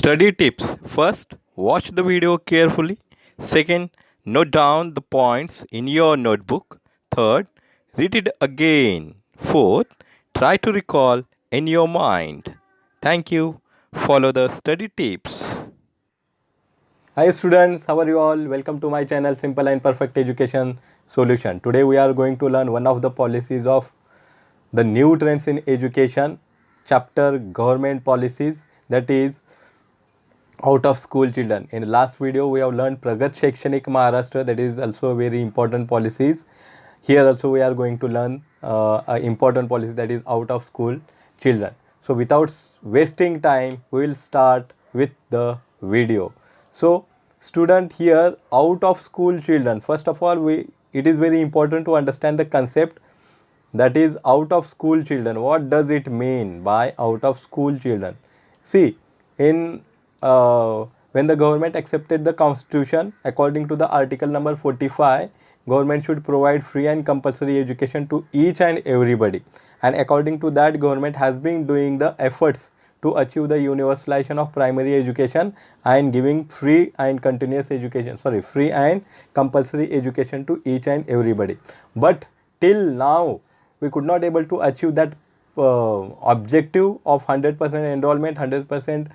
Study tips. First, watch the video carefully. Second, note down the points in your notebook. Third, read it again. Fourth, try to recall in your mind. Thank you. Follow the study tips. Hi students, how are you all? Welcome to my channel Simple and Perfect Education Solution. Today we are going to learn one of the policies of the new trends in education chapter government policies, that is out of school children. In the last video we have learned Pragat Shaikshanik Maharashtra, that is also a very important policies. Here also we are going to learn an important policy, that is out of school children. So without wasting time we will start with the video. So student, here out of school children, first of all it is very important to understand the concept, that is out of school children. What does it mean by out of school children? See, in when the government accepted the constitution, according to the article number 45, government should provide free and compulsory education to each and everybody, and according to that government has been doing the efforts to achieve the universalization of primary education and giving free and compulsory education to each and everybody. But till now we could not able to achieve that objective of 100% enrollment, 100%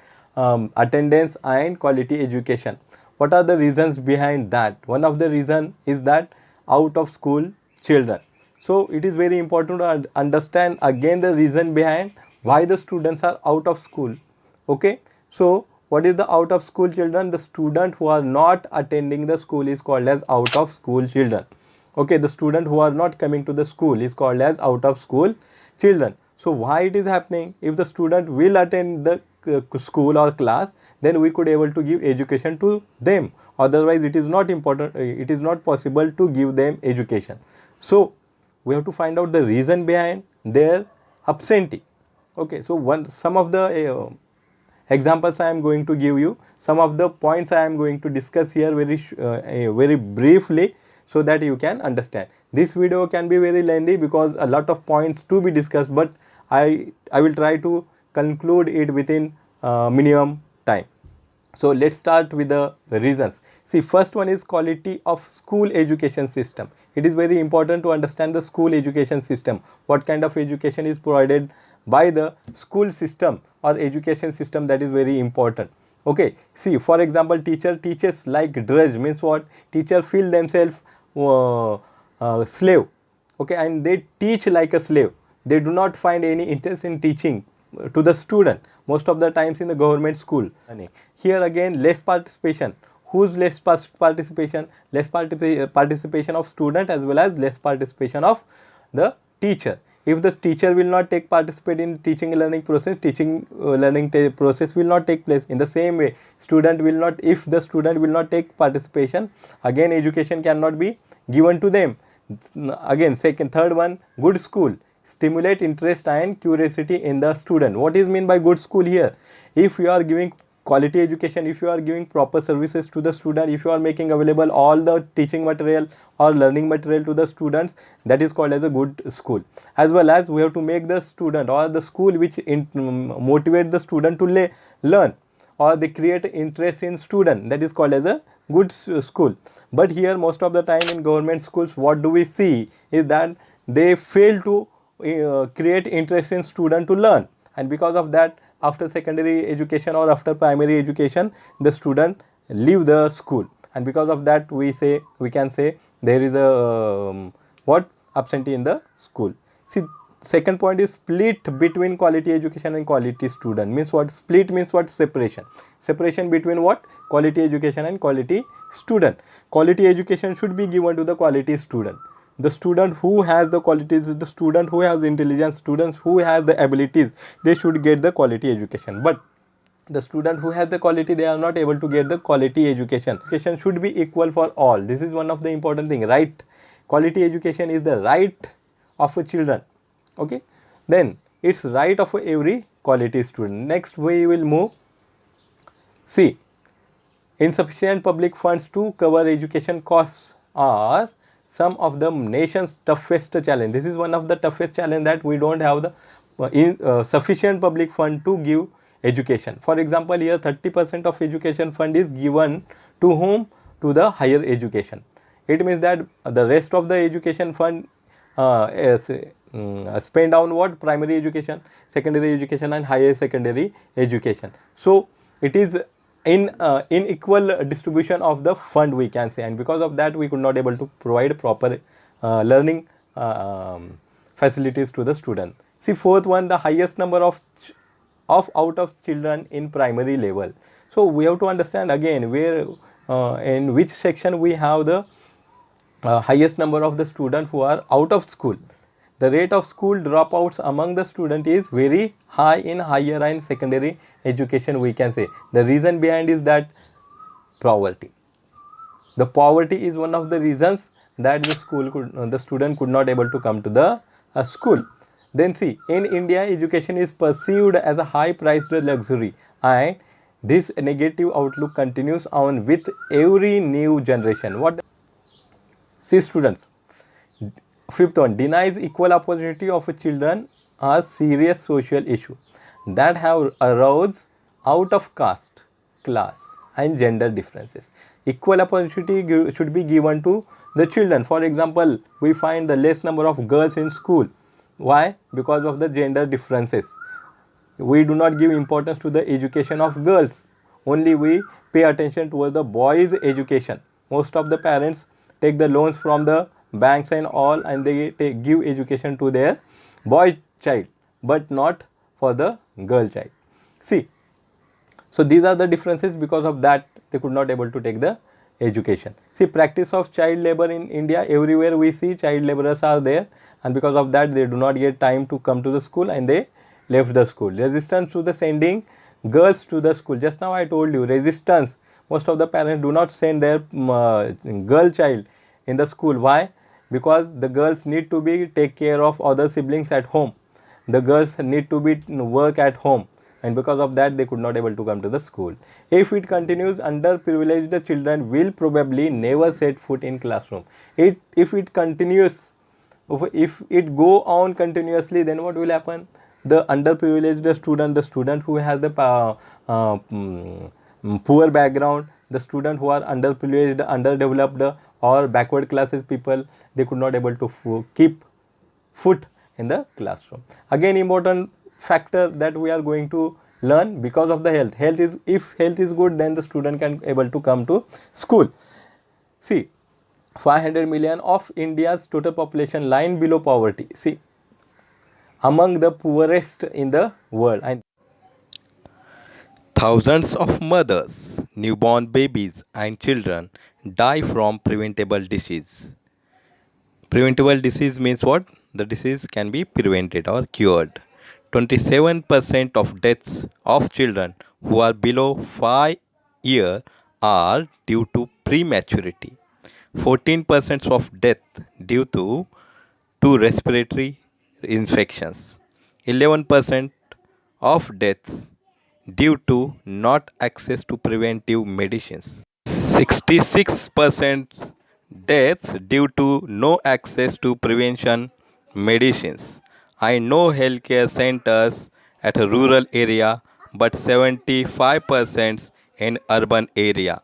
attendance and quality education. What are the reasons behind that? One of the reason is that out of school children. So it is very important to understand again the reason behind why the students are out of school. Okay, so what is the out of school children? The student who are not attending the school is called as out of school children. Okay, the student who are not coming to the school is called as out of school children. So why it is happening? If the student will attend the school or class, then we could able to give education to them. Otherwise it is not important, it is not possible to give them education. So we have to find out the reason behind their absentee. Okay, so some of the examples I am going to give you, some of the points I am going to discuss here very briefly, so that you can understand. This video can be very lengthy because a lot of points to be discussed, but I will try to conclude it within minimum time. So let's start with the reasons. See, first one is quality of school education system. It is very important to understand the school education system. What kind of education is provided by the school system or education system, that is very important. Okay, see, for example, teacher teaches like drudge, means what? Teacher feel themselves slave. Okay, and they teach like a slave. They do not find any interest in teaching to the student most of the times in the government school. Here again, less participation. Whose less participation? Less participation of student as well as less participation of the teacher. If the teacher will not participate in teaching learning process, process will not take place. In the same way, student will not, if the student will not take participation, again education cannot be given to them. Again, third one, good school stimulate interest and curiosity in the student. What is mean by good school here? If you are giving quality education, if you are giving proper services to the student, if you are making available all the teaching material or learning material to the students, that is called as a good school. As well as we have to make the student or the school which motivate the student to learn, or they create interest in student, that is called as a good school. But here most of the time in government schools, what do we see is that they fail to create interest in student to learn, and because of that, after secondary education or after primary education, the student leave the school, and because of that we can say there is a absentee in the school. See, second point is split between quality education and quality student. Means what? Split means what? Separation between what? Quality education and quality student. Quality education should be given to the quality student. The student who has the qualities, the student who has intelligence, students who have the abilities, they should get the quality education. But the student who has the quality, they are not able to get the quality education. Education should be equal for all. This is one of the important thing, right? Quality education is the right of a children. Okay, then it's right of every quality student. Next we will move. See, insufficient public funds to cover education costs are some of the nation's toughest challenge. This is one of the toughest challenge, that we don't have the sufficient public fund to give education. For example, here 30% of education fund is given to whom? To the higher education. It means that the rest of the education fund is spent on what? Primary education, secondary education and higher secondary education. So it is in unequal distribution of the fund, we can say, and because of that we could not able to provide proper learning facilities to the student. See, fourth one, the highest number of out of children in primary level. So we have to understand again where in which section we have the highest number of the students who are out of school. The rate of school dropouts among the student is very high in higher and secondary education, we can say. The reason behind is that poverty. The poverty is one of the reasons that the student could not able to come to the school. Then see, in India education is perceived as a high priced luxury, and this negative outlook continues on with every new generation. What? See students, fifth one, denies equal opportunity of children a serious social issue that have arose out of caste, class and gender differences. Equal opportunity should be given to the children. For example, we find the less number of girls in school. Why? Because of the gender differences. We do not give importance to the education of girls, only we pay attention towards the boys' education. Most of the parents take the loans from the banks and all, and they give education to their boy child, but not for the girl child. See, so these are the differences. Because of that they could not able to take the education. See, practice of child labor in India, everywhere we see child laborers are there, and because of that they do not get time to come to the school and they left the school. Resistance to the sending girls to the school. Just now I told you, resistance. Most of the parents do not send their girl child in the school. Why? Because the girls need to be take care of other siblings at home. The girls need to be work at home, and because of that they could not able to come to the school. If it continues, underprivileged children will probably never set foot in classroom. If it continues, if it go on continuously, then what will happen? The underprivileged student, the student who has the poor background, the student who are underprivileged, underdeveloped or backward classes people, they could not able to keep foot in the classroom. Again, important factor that we are going to learn, because of the health. Health is, if health is good, then the student can able to come to school. See, 500 million of India's total population line below poverty. See, among the poorest in the world, and thousands of mothers, newborn babies and children die from preventable disease. Preventable disease means what? The disease can be prevented or cured. 27% of deaths of children who are below 5 years are due to prematurity. 14% of death due to respiratory infections. 11% of deaths due to not access to preventive medicines. 66% deaths due to no access to prevention medicines. I know healthcare centers at a rural area, but 75% in urban area.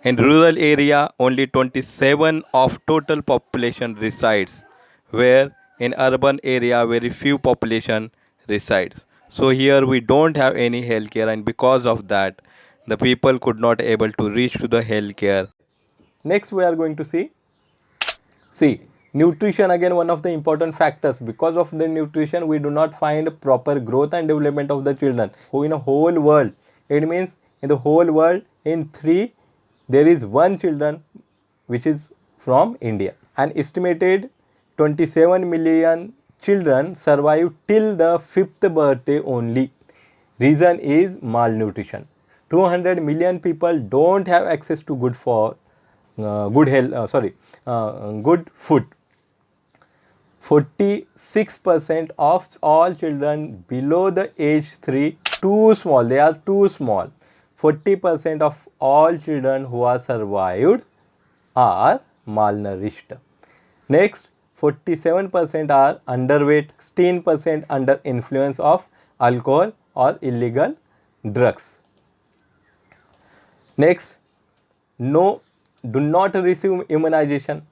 In rural area, only 27 of total population resides, where in urban area, very few population resides. So here we don't have any healthcare, and because of that, the people could not able to reach to the healthcare. Next, we are going to see nutrition, again one of the important factors. Because of the nutrition, we do not find proper growth and development of the children. In a whole world, it means in the whole world, in 3 there is 1 children which is from India. An estimated 27 million children survive till the 5th birthday only. Reason is malnutrition. 200 million people don't have access to good food. 46% of all children below the age 3 too small. They are too small. 40% of all children who are survived are malnourished. Next, 47% are underweight, 16% under influence of alcohol or illegal drugs. Next, no, do not receive immunization.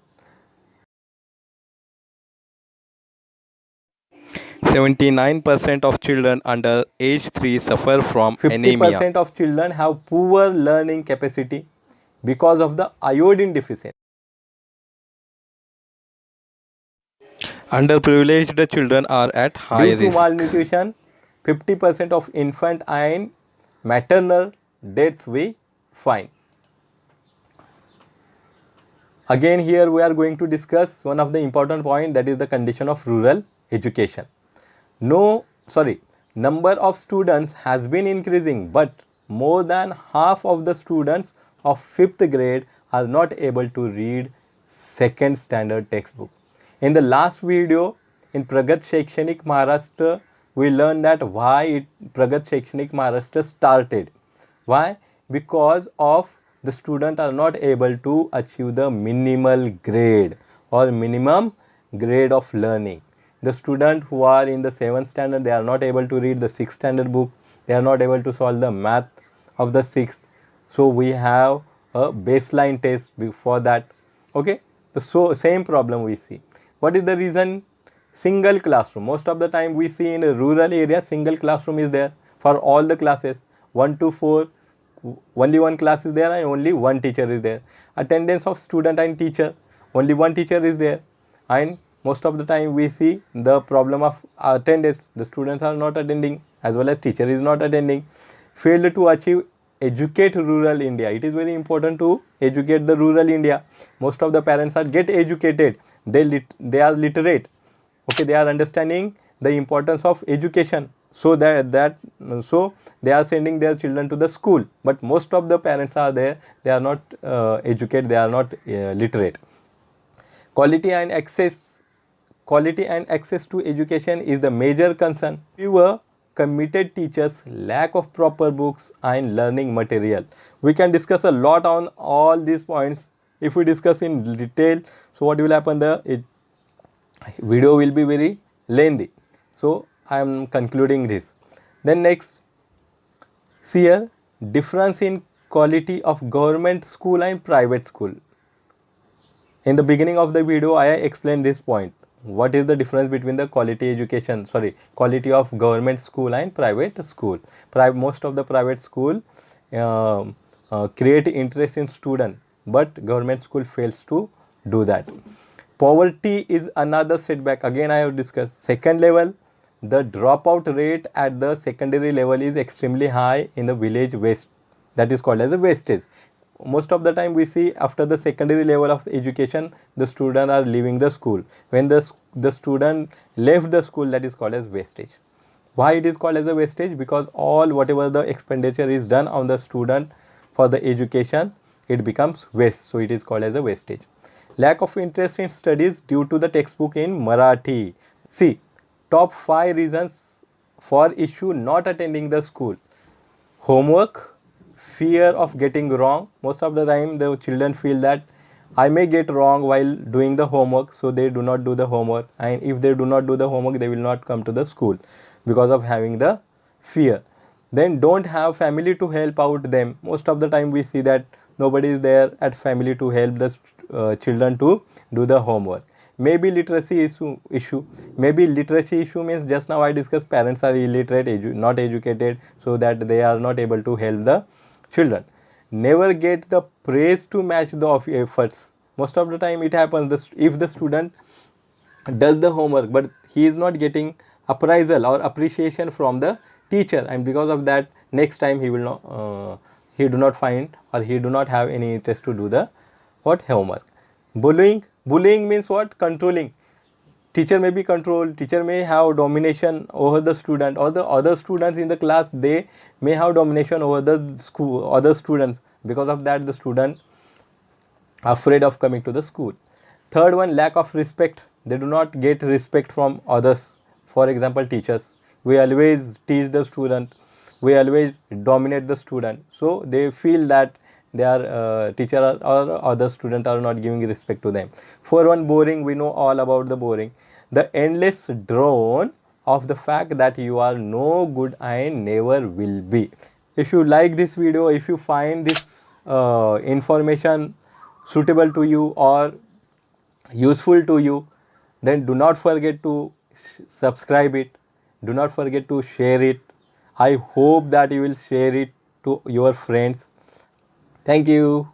79% of children under age 3 suffer from anemia. 50% of children have poor learning capacity because of the iodine deficiency. Underprivileged children are at high risk. Due to malnutrition, 50% of infant and maternal deaths we find. Again, here we are going to discuss one of the important point, that is the condition of rural education. Number of students has been increasing, but more than half of the students of 5th grade are not able to read 2nd standard textbook. In the last video in Pragat Shaikshnik Maharashtra, we learned that why Pragat Shaikshnik Maharashtra started. Why? Because of the students are not able to achieve the minimal grade or minimum grade of learning. The students who are in the 7th standard, they are not able to read the 6th standard book. They are not able to solve the math of the 6th. So we have a baseline test before that. Okay. So same problem we see. What is the reason? Single classroom. Most of the time we see in a rural area, single classroom is there for all the classes. 1 to 4, only one class is there and only one teacher is there. Attendance of student and teacher, only one teacher is there. And most of the time we see the problem of attendance. The students are not attending as well as teacher is not attending. Failed to achieve educate rural India. It is very important to educate the rural India. Most of the parents are get educated. They are literate. Okay, they are understanding the importance of education. So so they are sending their children to the school. But most of the parents are there. They are not educated. They are not literate. Quality and access to education is the major concern. Fewer committed teachers, lack of proper books and learning material. We can discuss a lot on all these points. If we discuss in detail, so what will happen, the video will be very lengthy. So I am concluding this. Then next, see here, difference in quality of government school and private school. In the beginning of the video, I explained this point. What is the difference between the quality of government school and private school? Most of the private school create interest in student, but government school fails to do that. Poverty is another setback. Again, I have discussed. Second level, the dropout rate at the secondary level is extremely high in the village west. That is called as a wastage. Most of the time we see after the secondary level of education, the students are leaving the school. When the student left the school, that is called as wastage. Why it is called as a wastage? Because whatever the expenditure is done on the student for the education, it becomes waste. So it is called as a wastage. Lack of interest in studies due to the textbook in Marathi. See, top 5 reasons for issue not attending the school. Homework, fear of getting wrong. Most of the time the children feel that I may get wrong while doing the homework, so they do not do the homework, and if they do not do the homework, they will not come to the school because of having the fear. Then don't have family to help out them. Most of the time we see that nobody is there at family to help the children to do the homework. Maybe literacy issue. Maybe literacy issue means, just now I discussed, parents are illiterate, not educated, so that they are not able to help the children. Never get the praise to match the efforts. Most of the time it happens, if the student does the homework but he is not getting appraisal or appreciation from the teacher, and because of that next time he will not he do not find, or he do not have any interest to do the homework. Bullying means what? Controlling. Teacher may be controlled, teacher may have domination over the student, or the other students in the class, they may have domination over the other students. Because of that the student afraid of coming to the school. Third one, lack of respect. They do not get respect from others. For example, teachers. We always teach the student, we always dominate the student, so they feel that their teacher or other student are not giving respect to them. For one, boring. We know all about the boring. The endless drone of the fact that you are no good and never will be. If you like this video, if you find this information suitable to you or useful to you, then do not forget to subscribe it. Do not forget to share it. I hope that you will share it to your friends. Thank you.